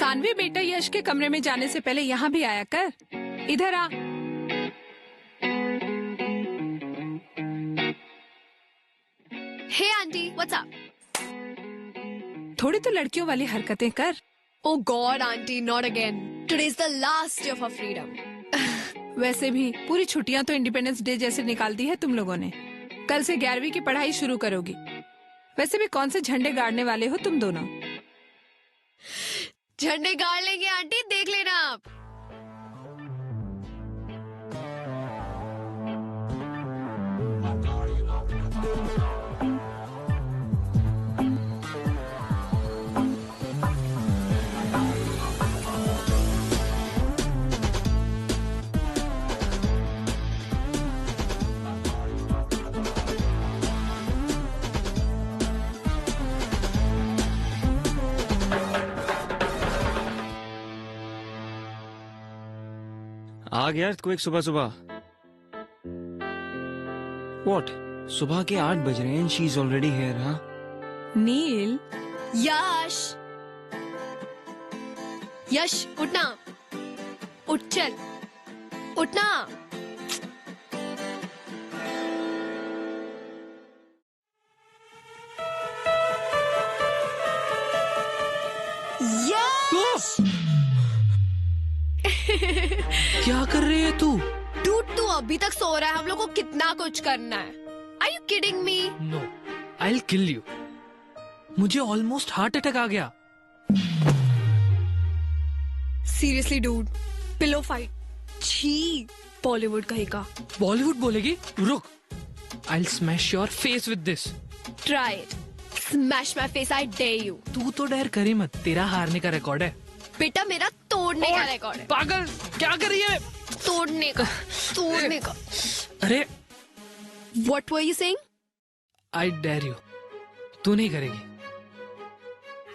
सानवी बेटा, यश के कमरे में जाने से पहले यहाँ भी आया कर। इधर आ। हे आंटी, व्हाट्स अप? थोड़ी तो लड़कियों वाली हरकतें कर। Oh God, aunty, not again. Today is the last day of our freedom. वैसे भी पूरी छुट्टियां तो इंडिपेंडेंस डे जैसे निकाल दी है तुम लोगों ने। कल से 11वीं की पढ़ाई शुरू करोगी। वैसे भी कौन से झंडे गाड़ने वाले हो तुम दोनों? झंडे गाड़ लेंगे आंटी, देख लेना आप। आ गया तो एक सुबह सुबह। What? सुबह के 8 बज रहे हैं। She is already here. हाँ नील। यश, यश उठना, उठ चल, उठना। यश! क्या कर रही है तू? डूड, तू अभी तक सो रहा है। हम लोग को कितना कुछ करना है। Are you kidding me? No, I'll kill you. मुझे ऑलमोस्ट हार्ट अटैक आ गया। Seriously, dude. Pillow fight. छी, बॉलीवुड कहीं का। बॉलीवुड बोलेगी? रुक। I'll smash your face with this. Try it. Smash my face, I dare you. तू तो डर करी मत, तेरा हारने का रिकॉर्ड है। बेटा, मेरा तोड़ने का रिकॉर्ड है। पागल, क्या कर रही है? तोड़ने का, तोड़ने का। अरे, What were you saying? I dare you. तू नहीं करेगी।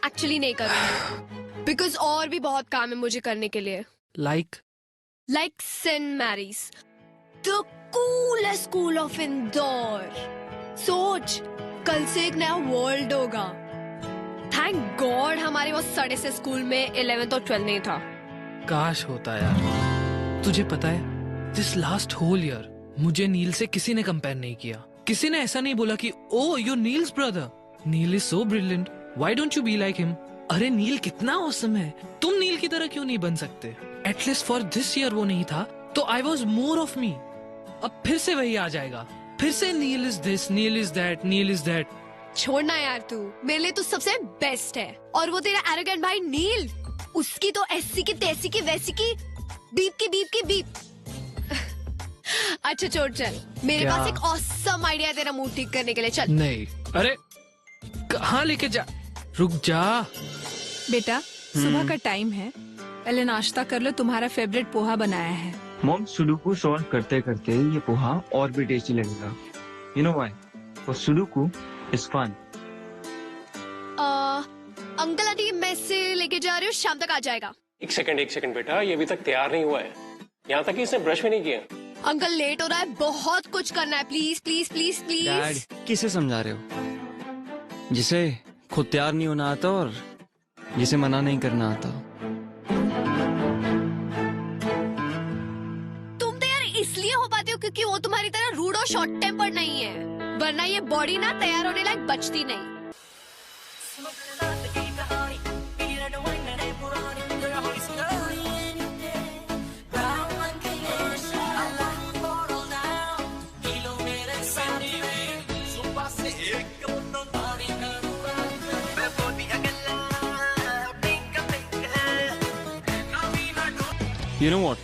Actually नहीं करूँगी। Because और भी बहुत काम है मुझे करने के लिए। Like St. Mary's, the coolest school of Indore. सोच, कल से एक नया वर्ल्ड होगा। थैंक गॉड हमारे वो सड़े से स्कूल में 11th और 12th नहीं था। काश होता यार। तुझे पता है, दिस लास्ट होल ईयर मुझे नील से किसी ने कंपेयर नहीं किया। किसी ने ऐसा नहीं बोला कि oh you Neel's brother, Neel is so brilliant, why don't you be like him. अरे नील कितना ऑसम है, तुम नील की तरह क्यों नहीं बन सकते? एटलीस्ट फॉर दिस ईयर वो नहीं था तो I was more of me. अब फिर से वही आ जाएगा, फिर से Neel is this, Neel is that, Neel is that. छोड़ना यार, तू मेरे लिए तू सबसे बेस्ट है। और वो तेरा एरोगेंट भाई नील, उसकी तो ऐसी की तैसी की वैसी की बीप की बीप। अच्छा छोड़, चल मेरे क्या? पास एक ऑसम आइडिया है तेरा मूड ठीक करने के लिए। चल। नहीं, अरे कहाँ लेके जा, रुक जा। बेटा, सुबह का टाइम है, पहले नाश्ता कर लो। तुम्हारा फेवरेट पोहा बनाया है। मॉम, सुडोकू सॉल्व करते करते ये पोहा और भी टेस्टी लगेगा। You know why? For sudoku is fun. Uncle aunty मैं से लेके जा रही हूँ, शाम तक आ जाएगा। एक सेकंड बेटा, ये अभी तक तैयार नहीं हुआ है। यहाँ तक कि इसने ब्रश भी नहीं किया। अंकल लेट हो रहा है, बहुत कुछ करना है। Please please please dad, please. किसे समझा रहे हो? जिसे खुद तैयार नहीं होना आता और जिसे मना नहीं करना आता। तुम तो यार इसलिए हो पाते हो क्योंकि वो तुम्हारी तरह रूड और शॉर्ट टेम्पर नहीं है, वरना ये बॉडी ना तैयार होने लायक बचती नहीं। You know what?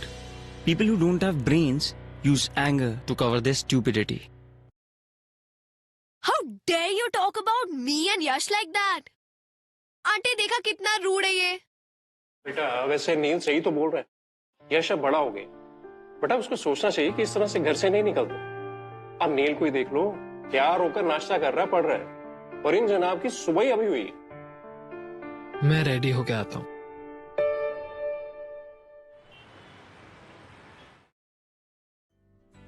People who don't have brains use anger to cover their stupidity. How dare you talk about me and Yash like that? Aunty देखा कितना रूड है ये। बेटा वैसे नील सही तो बोल रहा है, यश अब बड़ा हो गया, बेटा उसको सोचना चाहिए कि इस तरह से घर से नहीं निकलते। अब नील को ही देख लो, तैयार होकर नाश्ता कर रहा है, पढ़ रहा है, और इन जनाब की सुबह ही अभी हुई है। मैं रेडी होके आता हूँ।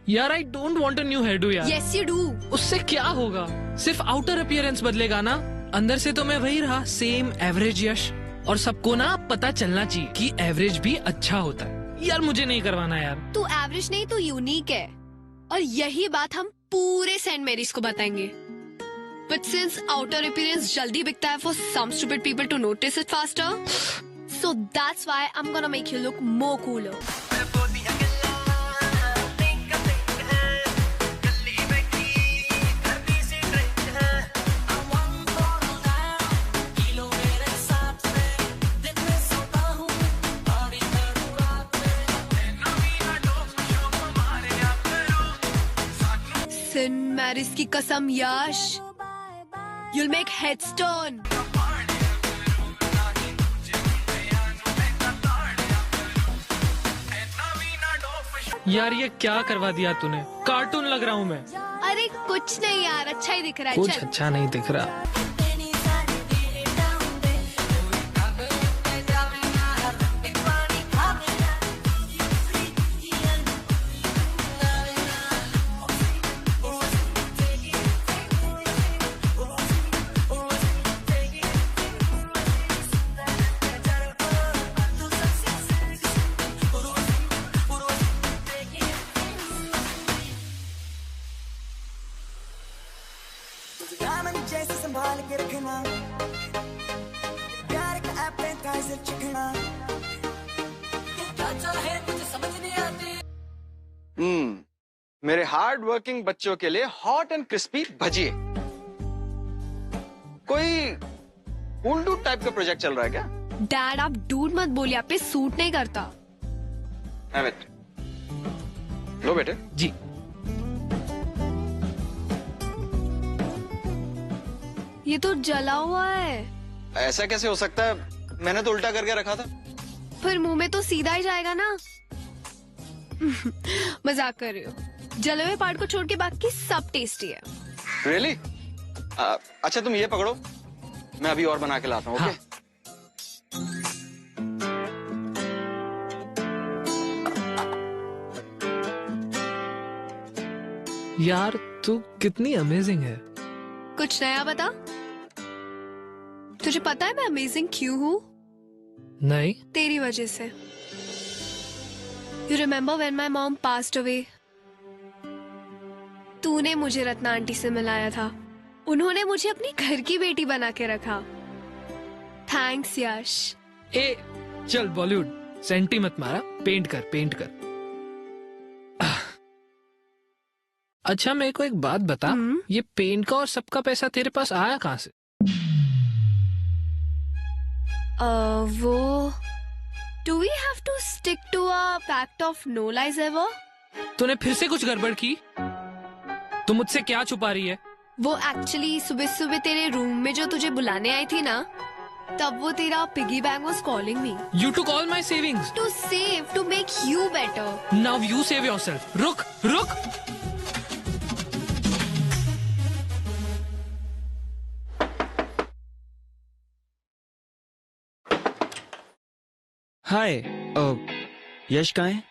यार I don't want a new hairdo यार। Yes you do. उससे क्या होगा? सिर्फ आउटर अपीयरेंस बदलेगा ना, अंदर से तो मैं वही रहा, सेम एवरेज यश। और सबको ना पता चलना चाहिए कि एवरेज भी अच्छा होता है। यार मुझे नहीं करवाना यार। तू एवरेज नहीं, तू यूनिक है, और यही बात हम पूरे सेंट मैरीज को बताएंगे। But since outer appearance जल्दी बिकता है for some stupid people to notice it faster, so that's why I'm gonna make you look more cooler. Saint Mary's की कसम यश, you'll make headstone. यार ये क्या करवा दिया तूने? कार्टून लग रहा हूँ मैं। अरे कुछ नहीं यार, अच्छा ही दिख रहा है। कुछ चल। अच्छा नहीं दिख रहा। जैसे संभाल के रखना, प्यार का एपेटाइजर चखना, क्या चाहे मुझे समझ नहीं आती। मेरे हार्ड वर्किंग बच्चों के लिए हॉट एंड क्रिस्पी भजिए। कोई उल्लू टाइप का प्रोजेक्ट चल रहा है क्या? डैड आप डूड मत बोलिए, आप पे सूट नहीं करता। लो बेटे। जी। ये तो जला हुआ है। ऐसा कैसे हो सकता है? मैंने तो उल्टा करके रखा था। फिर मुंह में तो सीधा ही जाएगा ना। मजाक कर रही हो। जले हुए पार्ट को छोड़ के बाकी सब टेस्टी है। रियली? अच्छा तुम ये पकड़ो, मैं अभी और बना के लाता हूँ। ओके? यार तू कितनी अमेजिंग है। कुछ नया बता। तुझे पता है मैं अमेजिंग क्यों हूँ? नहीं। तेरी वजह से। You remember when my mom passed away? तूने मुझे रत्ना आंटी से मिलाया था। उन्होंने मुझे अपनी घर की बेटी बना के रखा। थैंक्स यश। ए चल बॉलीवुड सेंटी मत मारा, पेंट कर पेंट कर। अच्छा मेरे को एक बात बता, ये पेंट का और सबका पैसा तेरे पास आया कहाँ से? वो Do we have to stick to a pact of no lies ever? तूने फिर से कुछ गड़बड़ की? तू मुझसे क्या छुपा रही है? वो एक्चुअली सुबह सुबह तेरे रूम में जो तुझे बुलाने आई थी ना, तब वो तेरा piggy bank was calling me. You took all my savings. To save, to make you better. Now you save yourself. रुक रुक। हाय, यश कहाँ है?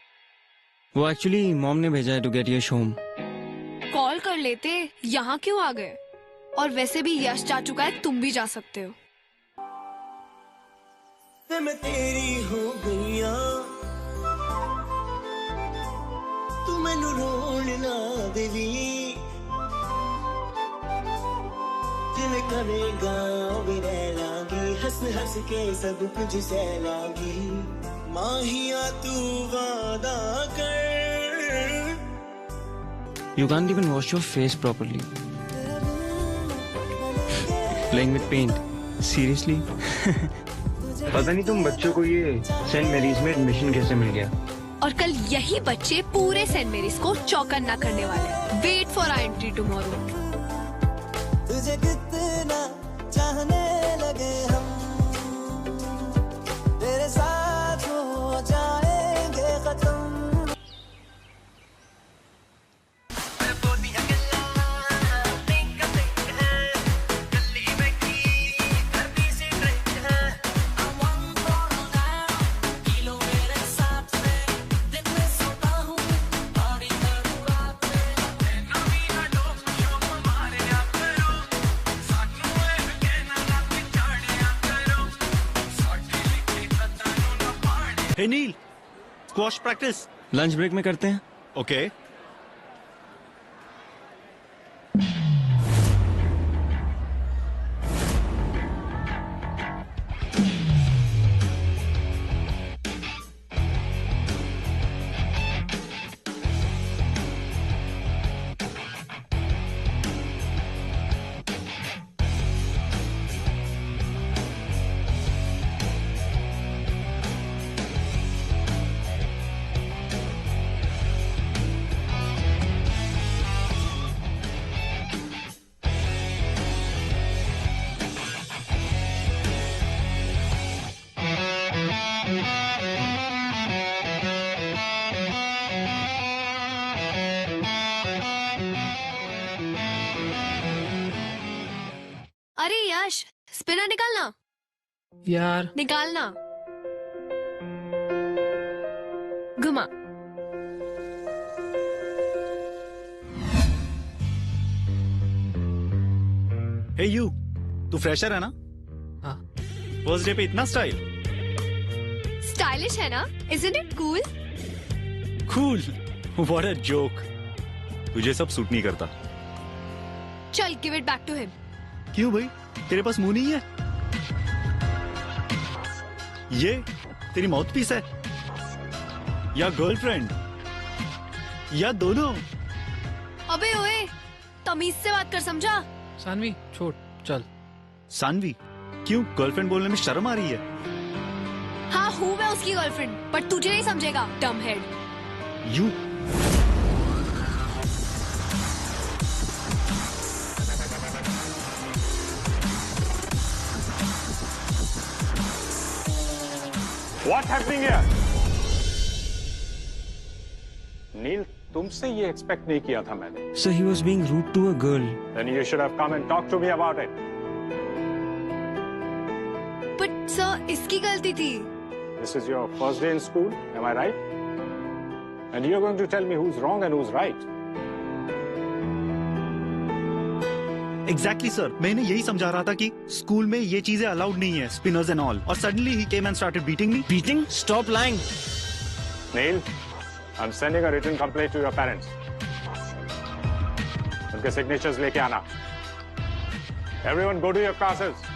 वो एक्चुअली मॉम ने भेजा है to get Yash home. Call कर लेते, यहाँ क्यों आ गए? और वैसे भी यश जा चुका है, तुम भी जा सकते हो। मैं तेरी हो गईया, तू मैनू रोन ना देवी, जिवें करेगा भी रह लागी, हंस हंस के सब कुछ सह लागी, माहिया तू वादा कर। You can't even wash your face properly. Playing with paint. Seriously? पता नहीं तुम बच्चों को ये सेंट मैरीज में एडमिशन कैसे मिल गया? और कल यही बच्चे पूरे सेंट मैरीज को चौकन्ना करने वाले हैं। Wait for our entry tomorrow. तुझे कितना चाहने लगे हम, तेरे साथ हो जाएंगे खत्म। हे नील, स्क्वॉश प्रैक्टिस लंच ब्रेक में करते हैं। ओके। अरे यश, स्पिनर निकालना। यार निकालना। घुमा। हे यू, तू फ्रेशर है ना? हाँ। फर्स्ट डे पे इतना स्टाइल। स्टाइलिश है ना? Isn't it cool? Cool. What a joke. तुझे सब सूट नहीं करता। चल, give it back to him. क्यों भाई, तेरे पास मुंह नहीं है? ये तेरी माउथ पीस है या गर्लफ्रेंड या दोनों? अबे ओए, तमीज से बात कर, समझा? सानवी छोड़, चल। सानवी, क्यों गर्लफ्रेंड बोलने में शर्म आ रही है? हाँ, हूँ मैं उसकी गर्लफ्रेंड, पर तुझे नहीं समझेगा, डम head. You What's happening here? नील, तुमसे ये एक्सपेक्ट नहीं किया था मैंने। So he was being rude to a girl. Then you should have come and talked to me about it. But sir, इसकी गलती थी। This is your first day in school, am I right? And you're going to tell me who's wrong and who's right. Exactly sir, मैंने यही समझा रहा था कि school में ये चीजें अलाउड नहीं है, स्पिनर्स एंड ऑल, और suddenly he came and started beating me. Beating? Stop lying. Neil, I'm sending a written complaint to your parents. उनके signatures लेके आना। Everyone go to your classes.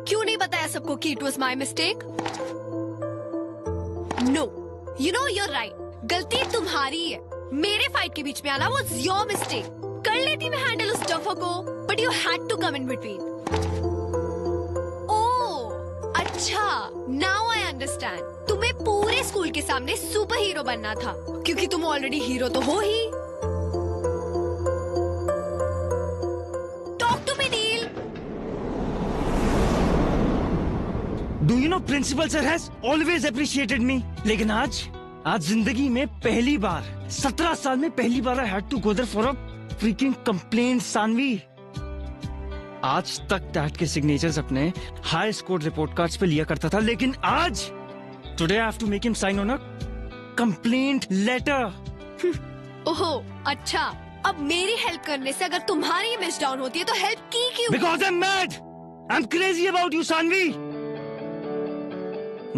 क्यों नहीं बताया सबको कि it was my mistake? No, you know you're right, गलती तुम्हारी है। मेरे फाइट के बीच में आना वॉज योर मिस्टेक। कर लेती मैं हैंडल उस डफर को, but you had to come in between. Oh अच्छा, नाउ आई अंडरस्टैंड। तुम्हें पूरे स्कूल के सामने सुपर हीरो बनना था, क्योंकि तुम ऑलरेडी हीरो तो हो ही। Talk to me Neel. Do you know principal sir has always appreciated me? लेकिन आज जिंदगी में पहली बार 17 साल में पहली बार I had to go there for a freaking complaint, Saanvi. आज तक डैड के सिग्नेचर्स अपने हाई स्कोर रिपोर्ट कार्ड्स पे लिया करता था, लेकिन आज today I have to make him sign on a complaint letter. ओहो अच्छा, अब मेरी हेल्प करने से अगर तुम्हारी इमेज डाउन होती है तो हेल्प की क्यों? Because I'm mad. I'm crazy about you, Saanvi.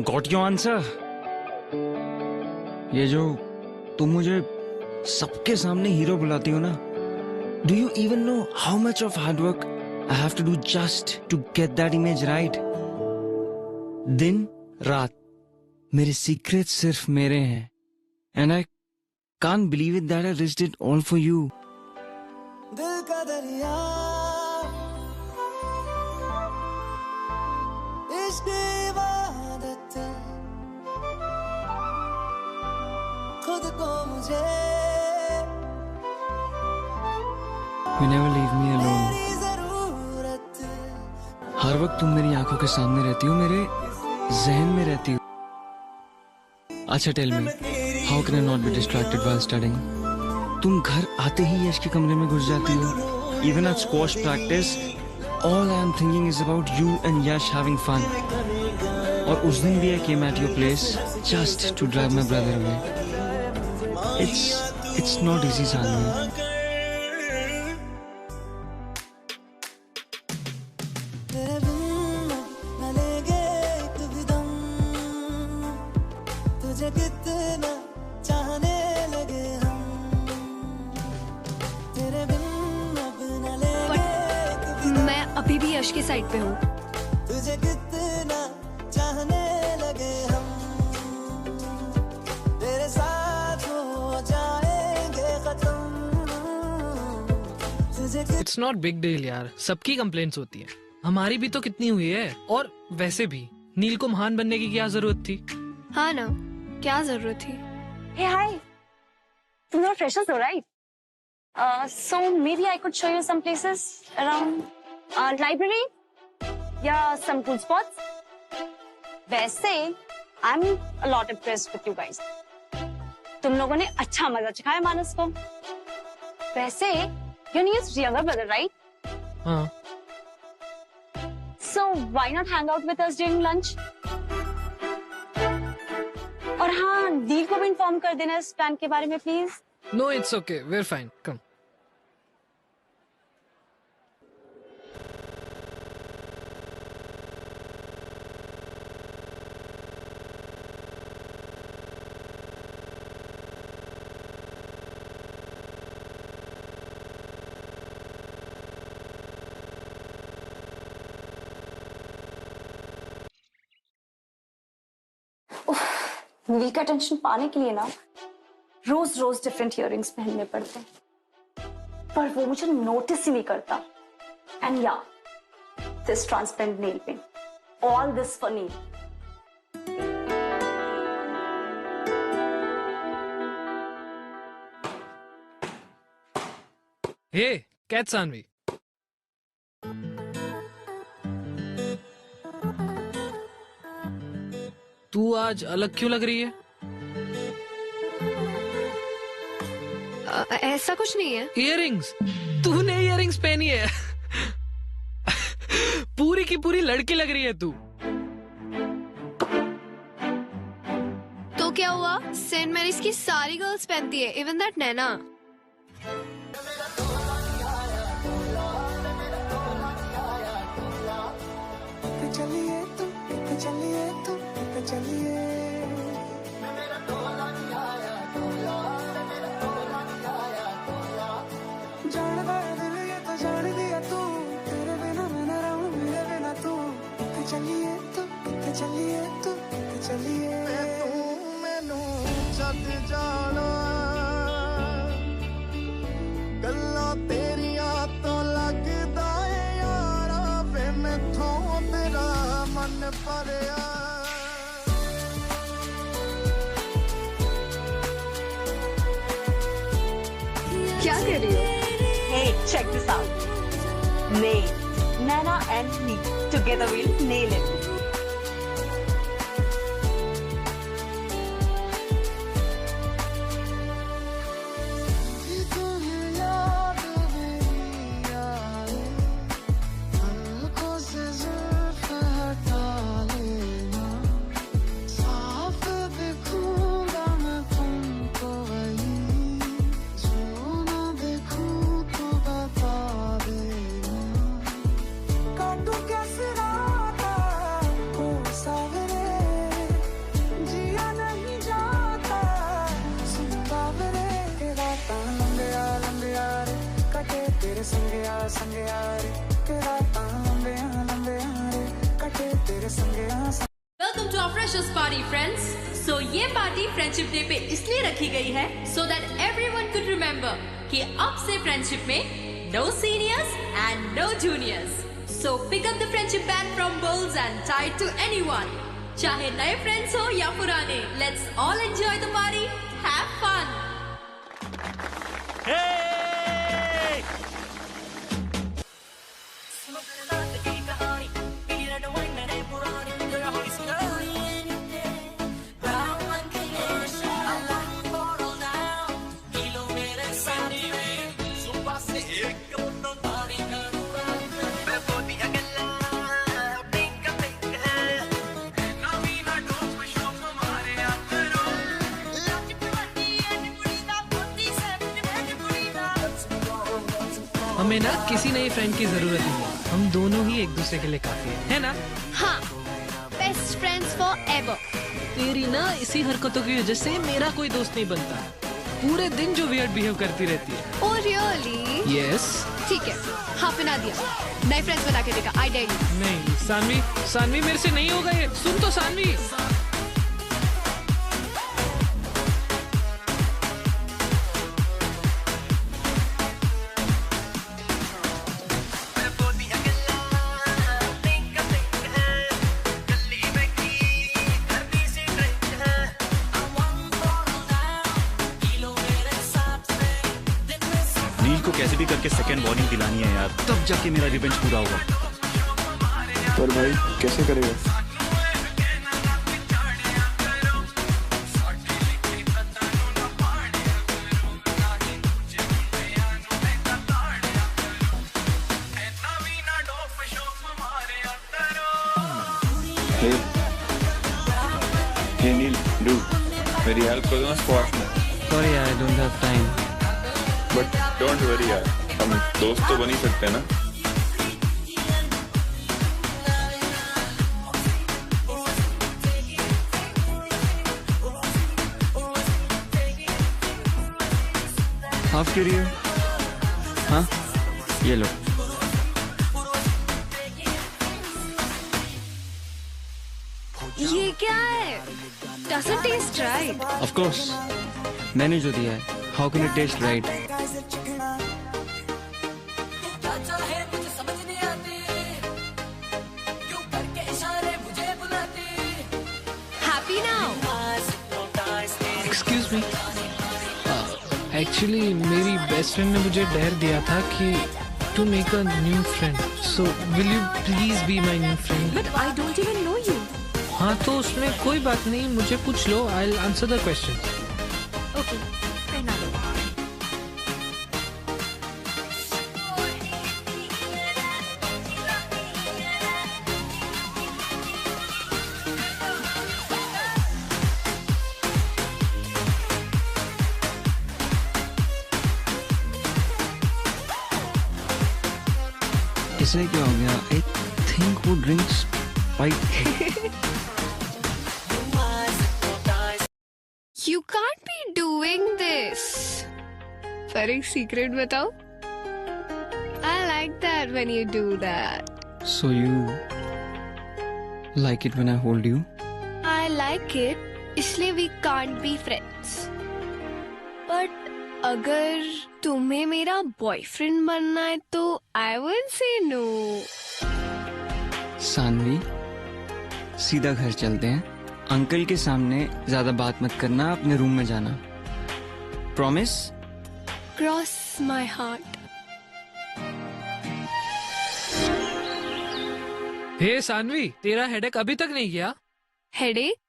Got your answer? ये जो तुम मुझे सबके सामने हीरो बुलाती हो ना, do you even know how much of hard work I have to do just to get that image right? दिन रात मेरे सीक्रेट सिर्फ मेरे हैं, and I can't believe it that I risked it all for you. दिल का दरिया इश्क इबादत खुद को मुझे You never leave me alone. तेरी जरूरत हर वक्त तुम मेरी आंखों के सामने रहती हो, मेरे जहन में रहती हो. अच्छा tell me, how can I not be distracted while studying? तुम घर आते ही यश के कमरे में घुस जाती हो. Even at squash practice all I am thinking is about you and Yash having fun. और उस दिन भी I came at your place just to drive my brother away. It's not easy Saanvi. तेरे बिन न लेंगे एक भी दम तुझे कितना चाहने लगे हम तेरे बिन अब न लेंगे एक भी दम मैं अभी भी यश के साइड पे हूँ. तुझे कितना चाहने लगे हम तेरे साथ हो जाएंगे खत्म तुझे इट्स नॉट बिग डील यार, सबकी कंप्लेंट्स होती है, हमारी भी तो कितनी हुई है. और वैसे भी नील को महान बनने की क्या जरूरत थी? हाँ ना, क्या जरूरत थी? Hey, hi. You're freshers, though, right? So maybe I could show you some places around library, yeah, some cool spots. वैसे, I'm a lot impressed with you guys. तुम लोगों ने अच्छा मजा चखाया मानस को. वैसे, you need his younger brother, right? हाँ. So why not hang out with us during lunch? और हाँ, नील को भी इन्फॉर्म कर देना इस प्लान के बारे में please. No, it's okay. We're fine. Come. नील का टेंशन पाने के लिए ना रोज रोज डिफरेंट इयररिंग्स पहनने पड़ते हैं, पर वो मुझे नोटिस ही नहीं करता. एंड या this transparent nail paint, all this for Neel. Hey, catch Sanvi. तू आज अलग क्यों लग रही है? ऐसा कुछ नहीं है. इयररिंग्स, तूने इयररिंग्स पहनी है. पूरी की पूरी लड़की लग रही है तू. तो क्या हुआ, सेंट मैरीज की सारी गर्ल्स पहनती है, इवन दैट नैना. चलिए तुम चलिए जान गया दिल ये तो जान दिया तू तेरे बिना मैं न रहूं मेरे बिना तू. चलिए तू मैनू छੱਡ जाना गल्लां तेरियां तो लगदा है यारा वे मैथों तेरा मन भरिया. क्या कर रही हो? Hey, check this out. Nail. Nana and me together we'll nail it. Welcome to our freshers party friends. So ये पार्टी फ्रेंडशिप डे पे इसलिए रखी गई है so that everyone could remember कि अब से फ्रेंडशिप में no seniors and no juniors. So pick up the friendship band from Bowls and tie it to anyone. चाहे नए फ्रेंड्स हो या पुराने, let's all enjoy the party, have fun. हमें ना किसी नए फ्रेंड की जरूरत नहीं है, हम दोनों ही एक दूसरे के लिए काफी है ना? हाँ, बेस्ट फ्रेंड्स फॉर एवर। तेरी ना इसी हरकतों की वजह से मेरा कोई दोस्त नहीं बनता, पूरे दिन जो वियर्ड बिहेव करती रहती है। Oh really? यस। ठीक है, हाँ बना दिया, नए फ्रेंड्स बना के देगा, आई डेयर यू। नहीं सानवी, सानवी मेरे से नहीं होगा ये, सुन तो सानवी। नील को कैसे भी करके सेकंड वार्निंग दिलानी है यार, तब जाके मेरा रिवेंज पूरा होगा। पर भाई कैसे करेगा? Hey Neil, dude, मेरी हेल्प कर दो ना स्क्वाश में। Sorry, I don't have time. But don't worry यार, हम दोस्त तो बन ही सकते हैं ना। हाफ के लिए? हाँ, ये लो। ये क्या है? Doesn't taste right. Of course, मैंने जो दिया है। How can it taste right? Happy now? Excuse me, actually मेरी बेस्ट फ्रेंड ने मुझे डेयर दिया था कि to make a new friend, so will you please be my new friend? But I don't even know you. हाँ तो उसमें कोई बात नहीं, मुझे पूछ लो, I will answer the question. Okay, पहना लो। इसे क्या हो गया? I think वो drinks spiked. You can't be doing this. पर एक सीक्रेट बताओ? I like that when you do that. So you like it when I hold you? I like it, इसलिए we can't be friends. But अगर तुम्हें मेरा boyfriend बनना है तो I will say no. Saanvi, सीधा घर चलते हैं। अंकल के सामने ज्यादा बात मत करना, अपने रूम में जाना। प्रॉमिस? Cross my heart. हे सानवी, तेरा हेडेक अभी तक नहीं गया? Headache?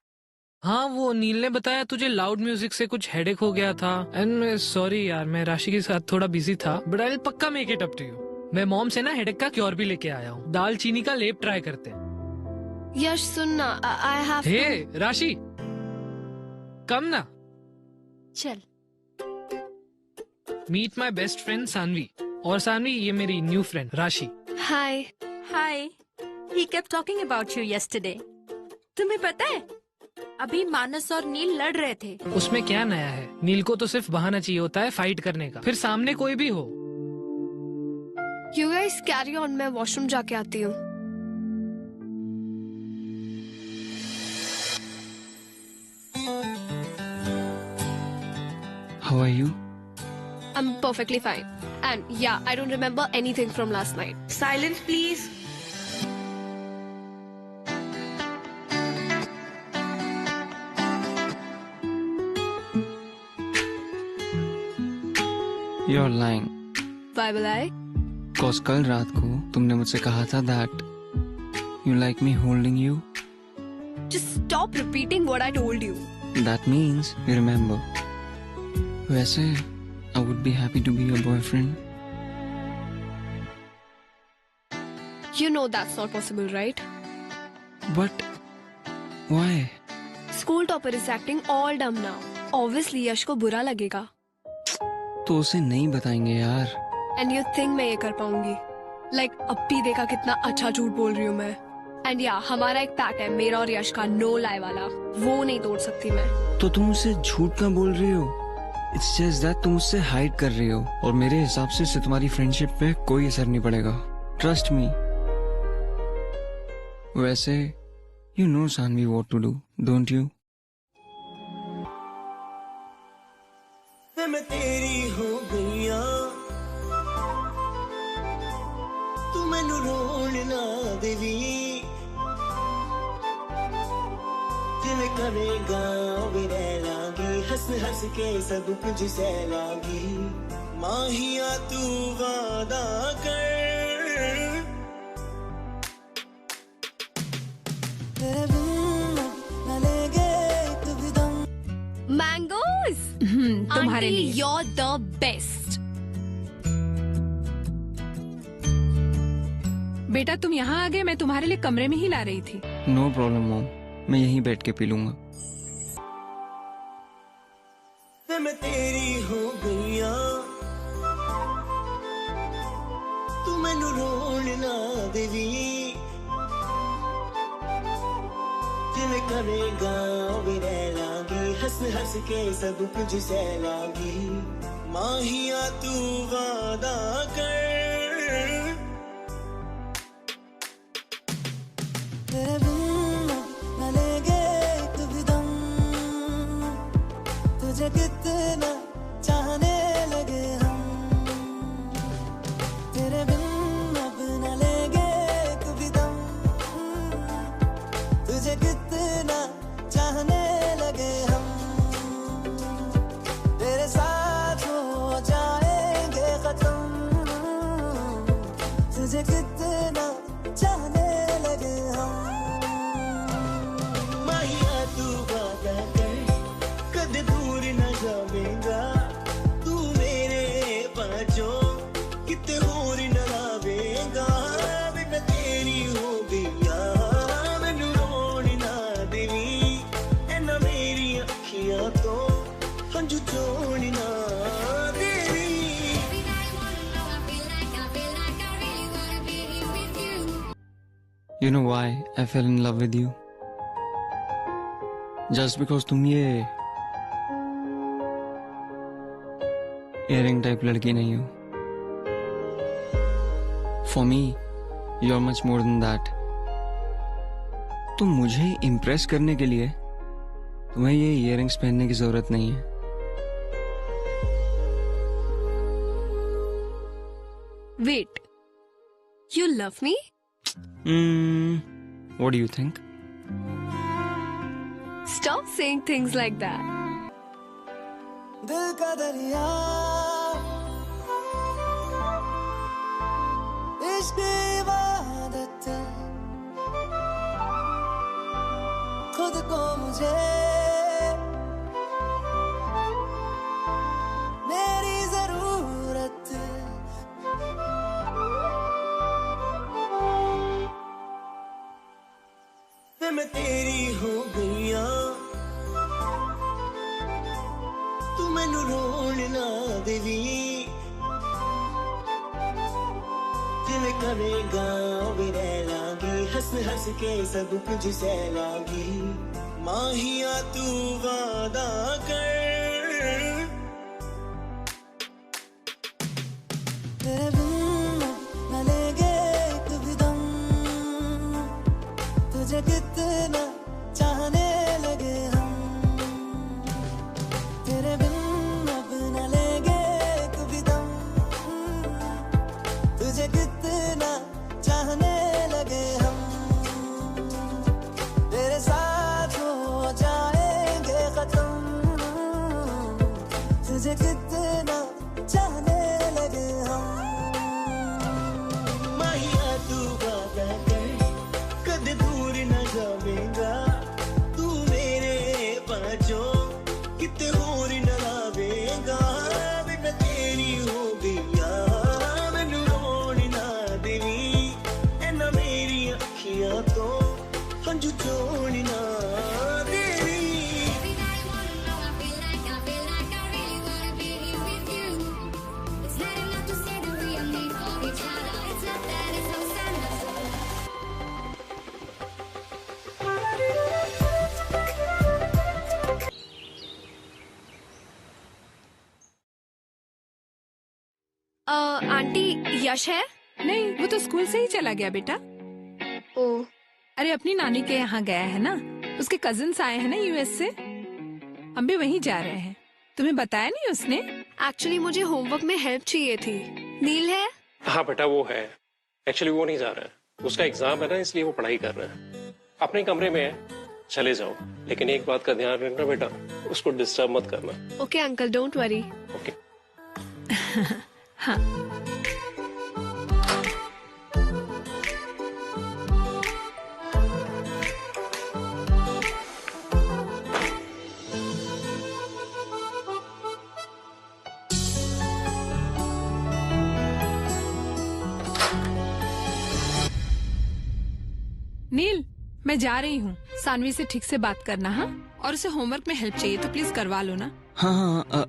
हाँ, वो नील ने बताया तुझे लाउड म्यूजिक से कुछ हेडेक हो गया था। एंड सॉरी यार, मैं राशि के साथ थोड़ा बिजी था, बट आई विल पक्का make it up to you. मैं मॉम से ना हेडेक का क्योर भी लेके आया हूँ, दाल चीनी का लेप ट्राई करते हैं। यश सुनना, I have to. हे राशि, कम ना। चल। Meet my best friend Sanvi, और सानवी ये मेरी new friend Rashi. Hi. Hi. He kept talking about you yesterday. तुम्हें पता है, अभी मानस और नील लड़ रहे थे। उसमें क्या नया है? नील को तो सिर्फ बहाना चाहिए होता है फाइट करने का, फिर सामने कोई भी हो। You guys carry on, मैं वॉशरूम जाके आती हूँ। How are you? I'm perfectly fine. And yeah, I don't remember anything from last night. Silence please. You're lying. Why will I? Cause कल रात को तुमने मुझसे कहा था that you like me holding you. Just stop repeating what I told you. That means you remember. वैसे I would be happy to be your boyfriend. You know that's not possible, right? But why? School topper is acting all dumb now. Obviously यश को बुरा लगेगा. तो उसे नहीं बताएंगे यार. And you think मैं ये कर पाऊंगी? Like अब भी देखा कितना अच्छा झूठ बोल रही हूँ मैं. And yeah, हमारा एक पैक्ट है मेरा और यश का no lie वाला. वो नहीं तोड़ सकती मैं. तो तुम उसे झूठ क्यों बोल रही हो? It's just that तुम उससे हाइड कर रही हो और मेरे हिसाब से इससे तुम्हारी फ्रेंडशिप पे कोई असर नहीं पड़ेगा. Trust me. वैसे you know Sanvi what to do, don't you? मैं तेरी हो गईया तू मैनू रोण ना देवी जिवें करेगा वे रह लांगी हंस हंस के सब कुछ सह लांगी माहिया तू वादा कर तेरे बिन न लेगे एक भी दम Mangoes. तुम्हारे Auntie, लिए. you're the best. बेटा तुम यहाँ आ गए, मैं तुम्हारे लिए कमरे में ही ला रही थी. No problem mom. मैं यहीं बैठ के पी लूंगा. मैं तेरी हो गईया तू मैनू रोण ना देवी जिवें करेगा वे रह लांगी हंस हंस के सब कुछ सह लांगी माहिया तू वादा कर तेरे बिन न लेगे एक भी दम तुझे कितना चाहने लगे हम तेरे बिन अब न लेगे एक भी दम तुझे कितना चाहने लगे हम तेरे साथ हो जाएंगे खत्म तुझे कितना चाहने लगे हम माहिया तू वादा कर कद दूर न जावेगा तू मेरे पाँचों किते होर न लावेगा मैं तेरी हो गईया मैनू रोण ना देवी ऐना मेरी अखियां तो हंझू चोण ना देवी You know why I fell in love with you? Just because तुम ये earring type लड़की नहीं हो. For me, you're much more than that. तो मुझे इम्प्रेस करने के लिए तुम्हें ये इयररिंग्स पहनने की जरूरत नहीं है. Wait. You love me? What do you think? Stop saying things like that. दिल का दरिया इश्क इबादत खुद को मुझे मेरी जरूरत मैं तेरी हो गईया तू मैनू रोण ना देवी जिवें करेगा वे रह लांगी हंस हंस के सब कुछ सह लांगी माहिया तू वादा कर तेरे बिन न लेगे एक भी दम तुझे कितना चाहने लगे हम तेरे बिन अब न लेगे एक भी दम तुझे कितना चाहने लगे हम तेरे साथ हो जाएंगे खत्म तुझे कितना चाहने मेरी अखियां तो हंजू छोड़ना देवी आंटी यश है? नहीं, वो तो स्कूल से ही चला गया बेटा। ओ, अरे अपनी नानी के यहाँ गया है ना, उसके कजिन्स आए हैं ना यूएस से, हम भी वहीं जा रहे हैं। तुम्हें बताया नहीं उसने? एक्चुअली मुझे होमवर्क में हेल्प चाहिए थी। नील है? हाँ बेटा वो है, एक्चुअली वो नहीं जा रहा है, उसका एग्जाम है ना, इसलिए वो पढ़ाई कर रहा है। अपने कमरे में है, चले जाओ, लेकिन एक बात का ध्यान रखना बेटा, उसको डिस्टर्ब मत करना। Okay uncle, don't worry. Okay. हाँ। नील, मैं जा रही हूँ, सानवी से ठीक से बात करना। हाँ, और उसे होमवर्क में हेल्प चाहिए तो प्लीज करवा लो ना। हाँ हाँ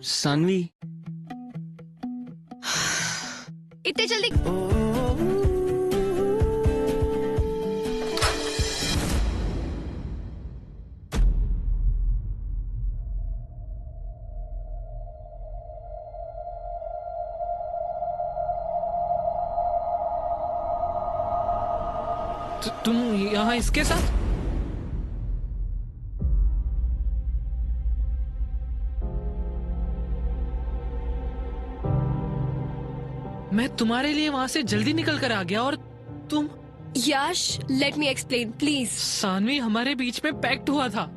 सानवी, इतने जल्दी? तुम यहाँ इसके साथ? मैं तुम्हारे लिए वहां से जल्दी निकल कर आ गया और तुम? Yash, let me explain please. Saanvi, हमारे बीच में पैक्ट हुआ था,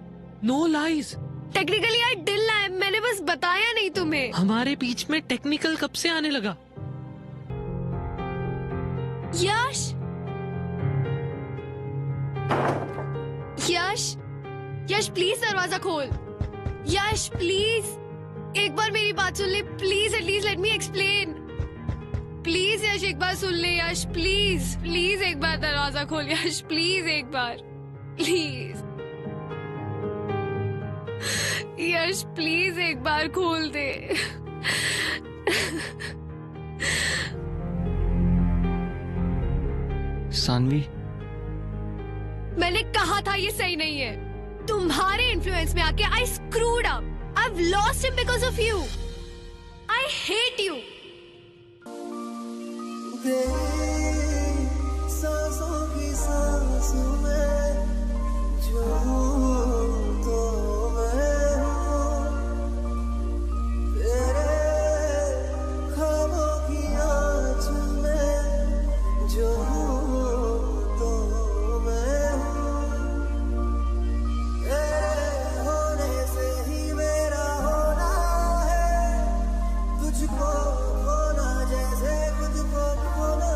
no lies. Technically I did lie, मैंने बस बताया नहीं तुम्हें। हमारे बीच में टेक्निकल कब से आने लगा? यश, यश, यश प्लीज दरवाजा खोल। यश प्लीज, एक बार मेरी बात सुन ले please, at least let me explain. Please Yash, एक बार सुन ले यश, प्लीज प्लीज एक बार दरवाजा खोल यश, प्लीज एक बार, प्लीज यश, प्लीज एक बार खोल दे। सानवी, मैंने कहा था ये सही नहीं है। तुम्हारे इन्फ्लुएंस में आके I screwed up. I have lost him because of you. I hate you. सांसों की सांस में जो तो मैं हूँ, तेरे ख्वाबों की आँच में जो तो मैं हूँ, तेरे होने से ही मेरा होना है, तुझको खोना जैसे खुद को खोना।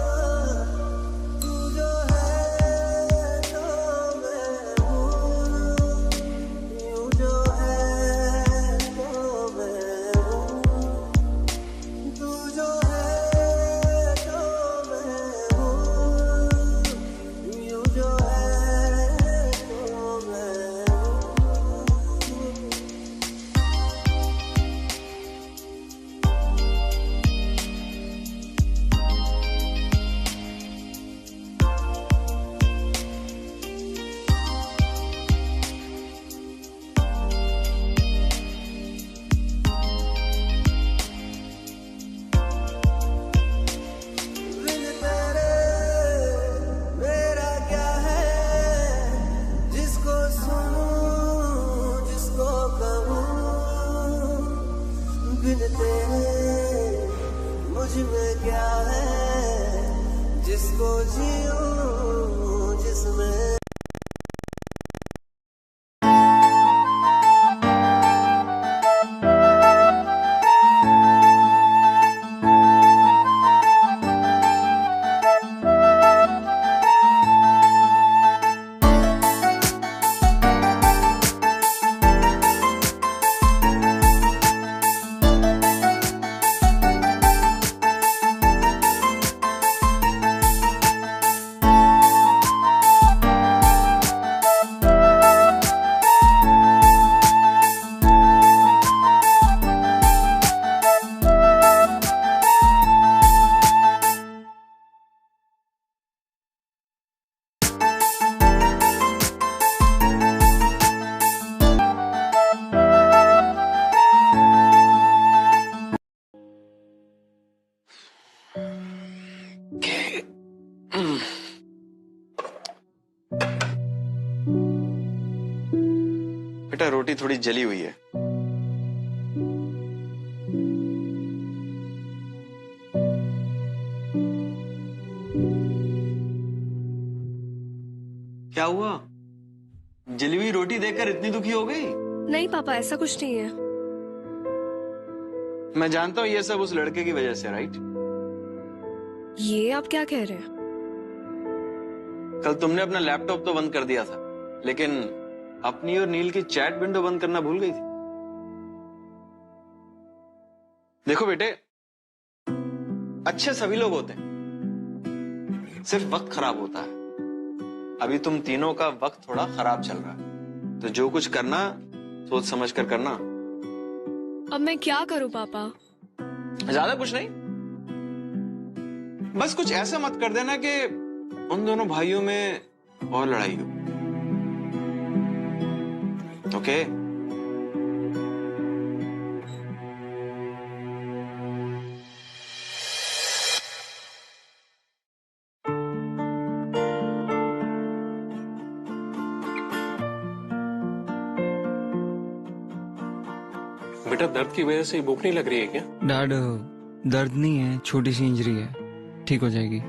बेटा रोटी थोड़ी जली हुई है। क्या हुआ? जली हुई रोटी देखकर इतनी दुखी हो गई? नहीं पापा, ऐसा कुछ नहीं है। मैं जानता हूं ये सब उस लड़के की वजह से, राइट? ये आप क्या कह रहे हैं? कल तुमने अपना लैपटॉप तो बंद कर दिया था, लेकिन अपनी और नील की चैट विंडो बंद करना भूल गई थी। देखो बेटे, अच्छे सभी लोग होते हैं, सिर्फ वक्त खराब होता है। अभी तुम तीनों का वक्त थोड़ा खराब चल रहा है, तो जो कुछ करना सोच समझ कर करना। अब मैं क्या करूं पापा? ज्यादा कुछ नहीं, बस कुछ ऐसा मत कर देना कि उन दोनों भाइयों में और लड़ाई हो। ओके? बेटा दर्द की वजह से भूख नहीं लग रही है क्या? डैड, दर्द नहीं है, छोटी सी इंजरी है, ठीक हो जाएगी।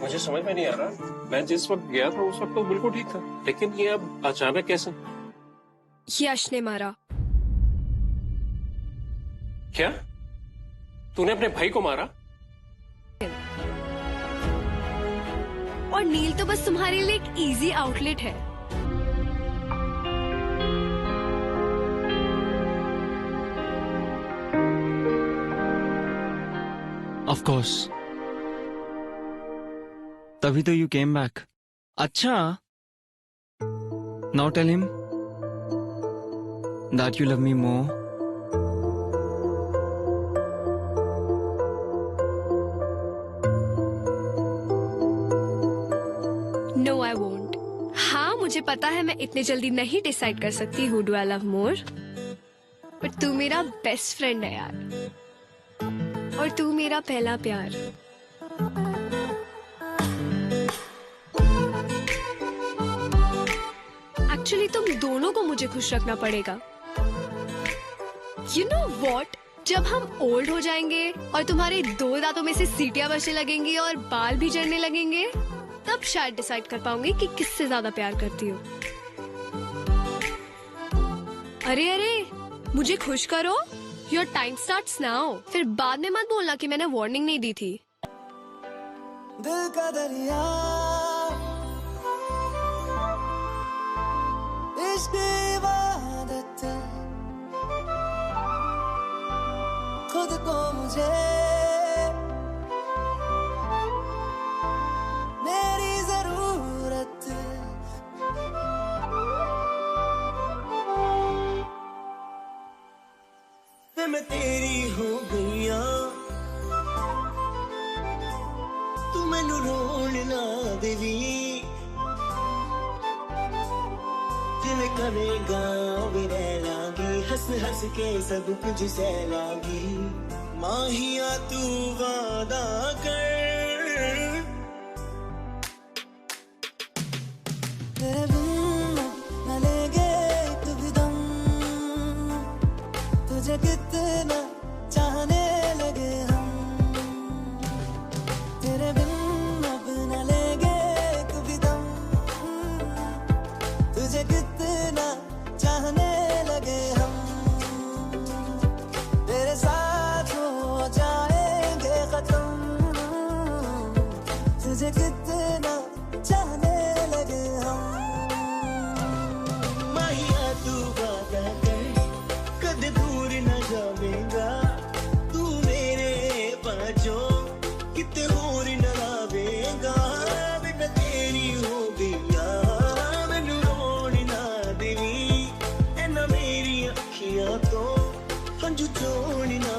मुझे समझ में नहीं आ रहा, मैं जिस वक्त गया था उस वक्त तो बिल्कुल ठीक था, लेकिन ये अब अचानक कैसे? यश ने मारा। क्या? तूने अपने भाई को मारा? और नील तो बस तुम्हारे लिए एक इजी आउटलेट है। ऑफ कोर्स, तभी तो यू केम बैक। अच्छा, now tell him that you love me more. No I won't. हाँ मुझे पता है मैं इतने जल्दी नहीं डिसाइड कर सकती who do I love more, पर तू मेरा बेस्ट फ्रेंड है यार, और तू मेरा पहला प्यार। एक्चुअली तुम दोनों को मुझे खुश रखना पड़ेगा। यू नो वॉट, जब हम ओल्ड हो जाएंगे और तुम्हारे 2 दांतों में से सीटियां बचने लगेंगी और बाल भी झड़ने लगेंगे, तब शायद डिसाइड कर पाऊंगी कि किससे ज्यादा प्यार करती हो। अरे अरे, मुझे खुश करो। Your time starts now. फिर बाद में मत बोलना कि मैंने वार्निंग नहीं दी थी। दिल का दरिया, इश्क इबादत, खुद को मुझे मेरी जरूरत, मैं तेरी हो गईया, तू मैनू रोण ना देवी, जिवें करेगा वे रह लांगी, हंस हंस के सब कुछ सह लांगी, माहिया तू वादा कर, तेरे बिन न लेंगे एक भी दम, तुझे कितना चाहने लगे हम, तेरे बिन अब न लेंगे एक भी दम, तुझे कितना चाहने लगे हम, तेरे साथ हो जाएंगे खत्म, तुझे कितना चाहने लगे हम, माहिया तू वादा कर, कद दूर न जावेगा, तू मेरे पाँचों किते होर न लावेगा, मैं तेरी हो गईया, मैनू रोण ना देवी, ऐना मेरी अखियां तो हंझू चोण ना